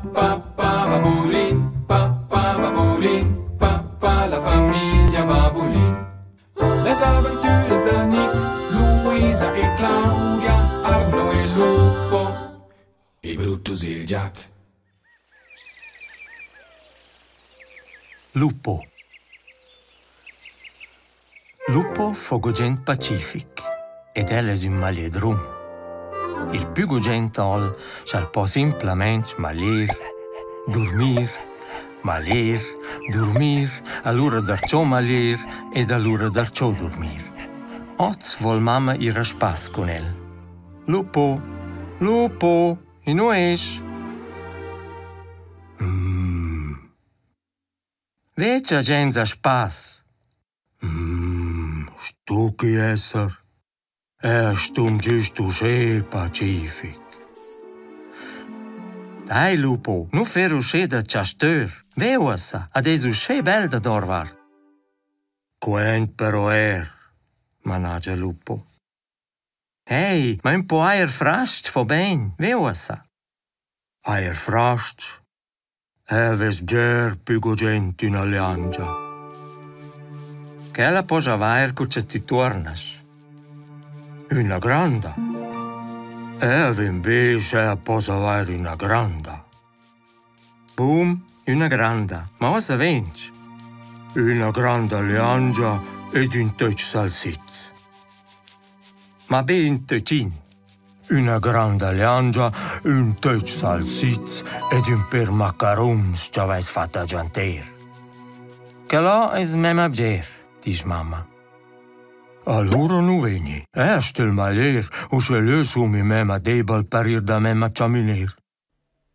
Babulin, papà, la famiglia Babulin. Les aventures de Nick, Luisa e Claudia, Arno e Lupo, e Brutus il gat. Lupo. Lupo fogogent pacific, ed el es un maliedrum. Il più gugent ol shall po simplement malir, dormir, malir, dormir, all'ora d'arciò malir ed all'ora d'arciò dormir. Oz vol mamma ir a spas con el. Lupo, lupo, e no es. Veccia gens a spas. Stucchi esser. Stum giusto sche pacific. Dai, lupo, nu fer usce da ciasteur. Veuassa, ades usce bel da dorvar. Quent però managia lupo. Hey, ma un po' aier frast fo ben, veuassa. Aier frast? Ves ger più gente in alliangia. Che la posa vair cuccia ti tornas. Una granda. Invece posa vair una granda. Boom, una granda. Ma cosa vinci? Una grande alliangia ed un tec salsitz. Ma ben tecin. Una grande alliangia, un tec salsitz ed un per macarons ci avete fatta gianter. Che là es mem abger, dice mamma. Allora nu veni. Il malier, usce le sumi mem a debal per ir da mem a ciaminer.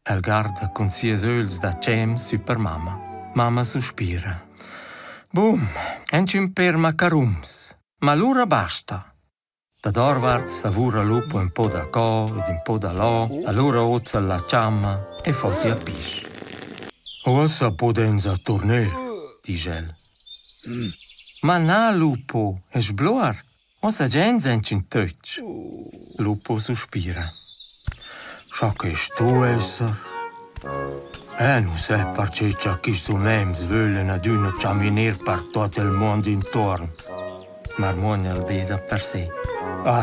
El garda con sies öls da cem super mamma. Mamma sospira. Boom, enci un per macarons. Ma l'ora basta. Da dorvart savura lupo un po' da co ed un po' da là, allora ozza la ciamma e fossi a pisci. Ossa potenza torner, dice el. Ma na, lupo, es bloart. Ossa gens enci in tec. Lupo sospira. Scha che sto esser? Non sai perché c'è chi sto mems volen ad una ciaminer per tutto il mondo intorno. Marmonia il veda per sé.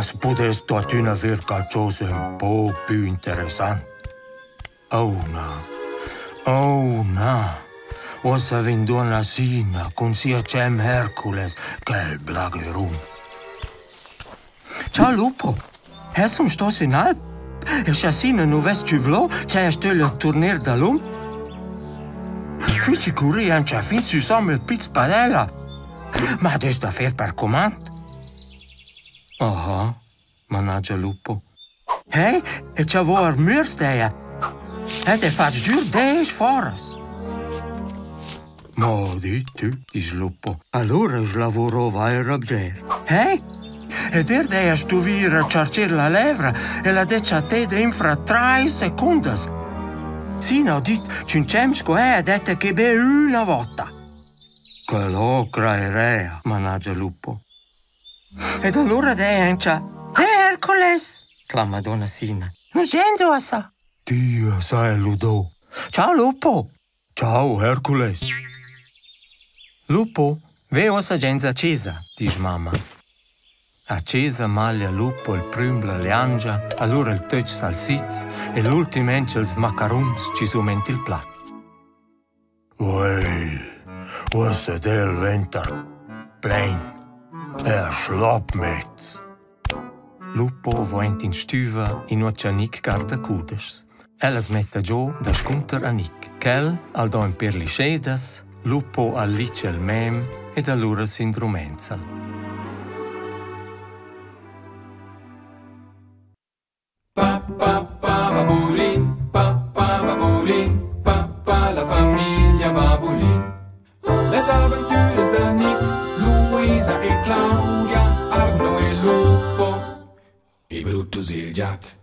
Se potesse tot una ver qualcosa un po' più interessante. Oh no. Ossa vendo una sina con sia cem Hercules che il blagherum. Ciao lupo, som stos in Alp. E sina nu vest cuvlo, c'è stelle torner da l'um. Fu sicuri anche a fin si somme il pizz padella. Ma des da fer per comand. Aha, managia lupo. Hey, e c'ha vo ar mürsteia. E te fac giur deis foras. Ma di tu, dice lupo. Allora is lavoro vai rabger. Hey, ed deia stuvire a cercer la levra e la decia te de infra 3 secundas. Sino dit cincemsco dette che be una volta. Che lo creerea, managia lupo. Ed allora encia, Hercules, clama donna Sina. Non sento assa. Dio sai ludo. Ciao lupo. Ciao Hercules. Lupo, veo assa gens accesa, dice mamma. Accesa maglia lupo il prümbla leangia, allora il tec salsitz e l'ultimo ence ils macarons ci sumenti il plat. Questo del ventar plein. Schlappmetz. Lupo voent in stüva in ocia Nick garda cudes. Ellas metta giù da scunter a Nick. Kel al do in per liscedas, lupo al lice il mem ed allura s'indrumenza. Papà Babulin, papà la famiglia Babulin. Les aventures de Nick, Luisa e Claudia, Arno e Lupo, e Brutus il gat.